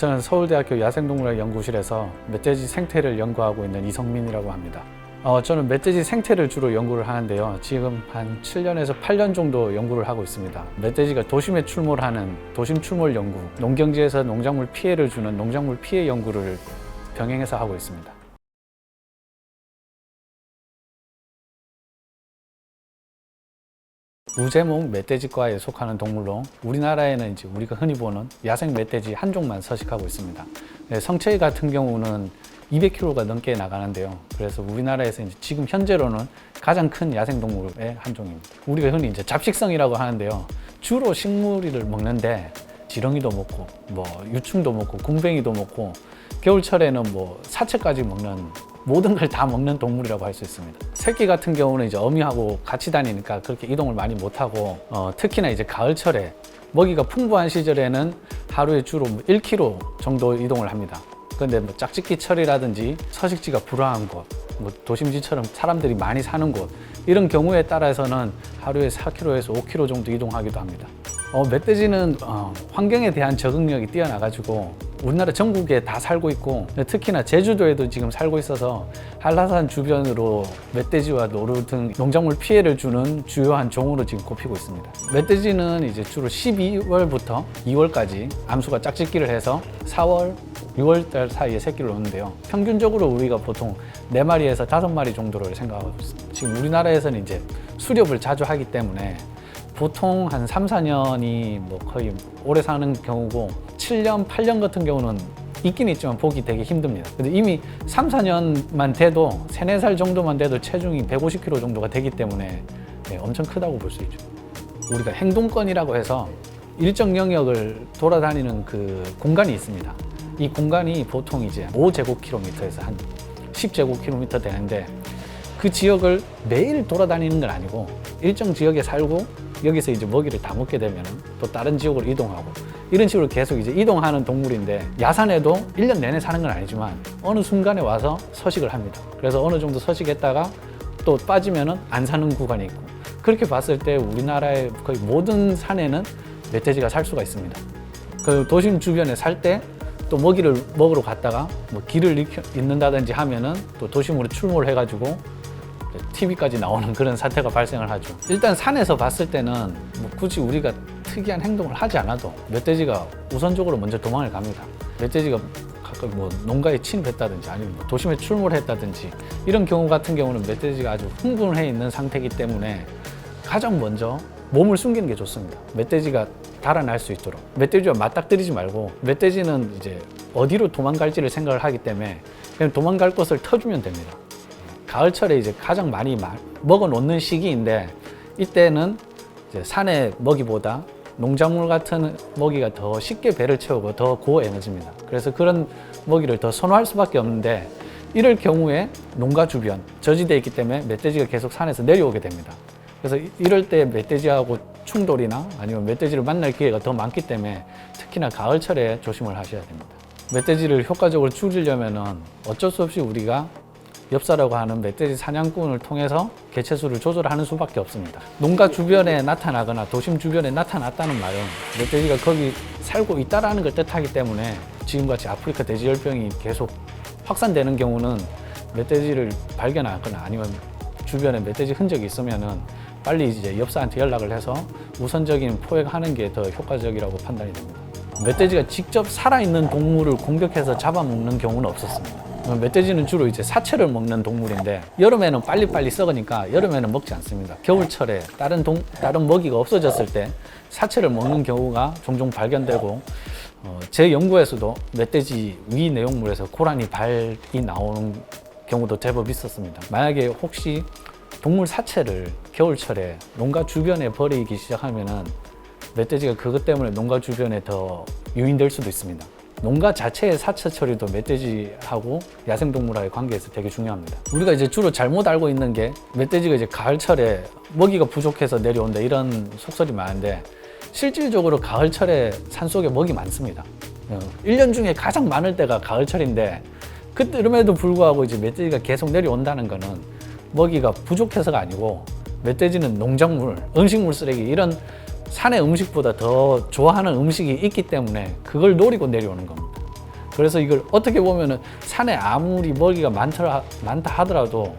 저는 서울대학교 야생동물학 연구실에서 멧돼지 생태를 연구하고 있는 이성민이라고 합니다. 저는 멧돼지 생태를 주로 연구를 하는데요. 지금 한 7년에서 8년 정도 연구를 하고 있습니다. 멧돼지가 도심에 출몰하는 도심 출몰 연구, 농경지에서 농작물 피해를 주는 농작물 피해 연구를 병행해서 하고 있습니다. 우제목 멧돼지과에 속하는 동물로 우리나라에는 이제 우리가 흔히 보는 야생 멧돼지 한 종만 서식하고 있습니다. 성체의 같은 경우는 200kg가 넘게 나가는데요. 그래서 우리나라에서 이제 지금 현재로는 가장 큰 야생 동물의 한 종입니다. 우리가 흔히 이제 잡식성이라고 하는데요. 주로 식물을 먹는데 지렁이도 먹고, 유충도 먹고, 굼벵이도 먹고, 겨울철에는 사체까지 먹는 모든 걸 다 먹는 동물이라고 할 수 있습니다. 새끼 같은 경우는 이제 어미하고 같이 다니니까 그렇게 이동을 많이 못하고, 특히나 이제 가을철에 먹이가 풍부한 시절에는 하루에 주로 1km 정도 이동을 합니다. 그런데 짝짓기철이라든지 서식지가 불황한 곳, 도심지처럼 사람들이 많이 사는 곳, 이런 경우에 따라서는 하루에 4km에서 5km 정도 이동하기도 합니다. 멧돼지는 환경에 대한 적응력이 뛰어나가지고 우리나라 전국에 다 살고 있고, 특히나 제주도에도 지금 살고 있어서 한라산 주변으로 멧돼지와 노루 등 농작물 피해를 주는 주요한 종으로 지금 꼽히고 있습니다. 멧돼지는 이제 주로 12월부터 2월까지 암수가 짝짓기를 해서 4월, 6월달 사이에 새끼를 놓는데요. 평균적으로 우리가 보통 4마리에서 5마리 정도를 생각하고 있습니다. 지금 우리나라에서는 이제 수렵을 자주 하기 때문에 보통 한 3, 4년이 거의 오래 사는 경우고, 7년, 8년 같은 경우는 있긴 있지만 보기 되게 힘듭니다. 근데 이미 3, 4년만 돼도 3, 4살 정도만 돼도 체중이 150kg 정도가 되기 때문에 엄청 크다고 볼 수 있죠. 우리가 행동권이라고 해서 일정 영역을 돌아다니는 그 공간이 있습니다. 이 공간이 보통 이제 5제곱킬로미터에서 한 10제곱킬로미터 되는데, 그 지역을 매일 돌아다니는 건 아니고 일정 지역에 살고 여기서 이제 먹이를 다 먹게 되면 또 다른 지역으로 이동하고, 이런 식으로 계속 이제 이동하는 동물인데, 야산에도 1년 내내 사는 건 아니지만 어느 순간에 와서 서식을 합니다. 그래서 어느 정도 서식했다가 또 빠지면은 안 사는 구간이 있고, 그렇게 봤을 때 우리나라의 거의 모든 산에는 멧돼지가 살 수가 있습니다. 그 도심 주변에 살 때 또 먹이를 먹으러 갔다가 길을 잃는다든지 하면은 또 도심으로 출몰해가지고 TV까지 나오는 그런 사태가 발생을 하죠. 일단 산에서 봤을 때는 굳이 우리가 특이한 행동을 하지 않아도 멧돼지가 우선적으로 먼저 도망을 갑니다. 멧돼지가 가끔 농가에 침입했다든지 아니면 도심에 출몰했다든지 이런 경우 같은 경우는 멧돼지가 아주 흥분해 있는 상태이기 때문에 가장 먼저 몸을 숨기는 게 좋습니다. 멧돼지가 달아날 수 있도록. 멧돼지와 맞닥뜨리지 말고, 멧돼지는 이제 어디로 도망갈지를 생각을 하기 때문에 그냥 도망갈 곳을 터주면 됩니다. 가을철에 이제 가장 많이 먹어 놓는 시기인데, 이때는 이제 산의 먹이보다 농작물 같은 먹이가 더 쉽게 배를 채우고 더 고에너지입니다. 그래서 그런 먹이를 더 선호할 수밖에 없는데, 이럴 경우에 농가 주변 저지되어 있기 때문에 멧돼지가 계속 산에서 내려오게 됩니다. 그래서 이럴 때 멧돼지하고 충돌이나 아니면 멧돼지를 만날 기회가 더 많기 때문에 특히나 가을철에 조심을 하셔야 됩니다. 멧돼지를 효과적으로 줄이려면 어쩔 수 없이 우리가 엽사라고 하는 멧돼지 사냥꾼을 통해서 개체수를 조절하는 수밖에 없습니다. 농가 주변에 나타나거나 도심 주변에 나타났다는 말은 멧돼지가 거기 살고 있다는 걸 뜻하기 때문에, 지금같이 아프리카 돼지열병이 계속 확산되는 경우는 멧돼지를 발견하거나 아니면 주변에 멧돼지 흔적이 있으면은 빨리 이제 엽사한테 연락을 해서 우선적인 포획하는 게 더 효과적이라고 판단이 됩니다. 멧돼지가 직접 살아있는 동물을 공격해서 잡아먹는 경우는 없었습니다. 멧돼지는 주로 이제 사체를 먹는 동물인데, 여름에는 빨리빨리 썩으니까 여름에는 먹지 않습니다. 겨울철에 다른 먹이가 없어졌을 때 사체를 먹는 경우가 종종 발견되고, 제 연구에서도 멧돼지 위 내용물에서 고라니 발이 나오는 경우도 제법 있었습니다. 만약에 혹시 동물 사체를 겨울철에 농가 주변에 버리기 시작하면은 멧돼지가 그것 때문에 농가 주변에 더 유인될 수도 있습니다. 농가 자체의 사체 처리도 멧돼지하고 야생동물과의 관계에서 되게 중요합니다. 우리가 이제 주로 잘못 알고 있는 게, 멧돼지가 이제 가을철에 먹이가 부족해서 내려온다 이런 속설이 많은데, 실질적으로 가을철에 산속에 먹이 많습니다. 1년 중에 가장 많을 때가 가을철인데, 그럼에도 불구하고 이제 멧돼지가 계속 내려온다는 거는 먹이가 부족해서가 아니고, 멧돼지는 농작물, 음식물 쓰레기 이런 산의 음식보다 더 좋아하는 음식이 있기 때문에 그걸 노리고 내려오는 겁니다. 그래서 이걸 어떻게 보면은 산에 아무리 먹이가 많다 하더라도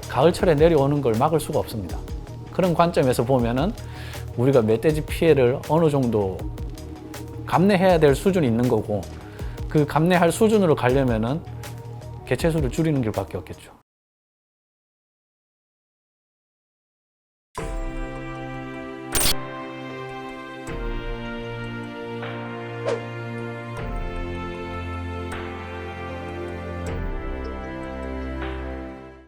가을철에 내려오는 걸 막을 수가 없습니다. 그런 관점에서 보면은 우리가 멧돼지 피해를 어느 정도 감내해야 될 수준이 있는 거고, 그 감내할 수준으로 가려면은 개체수를 줄이는 길밖에 없겠죠.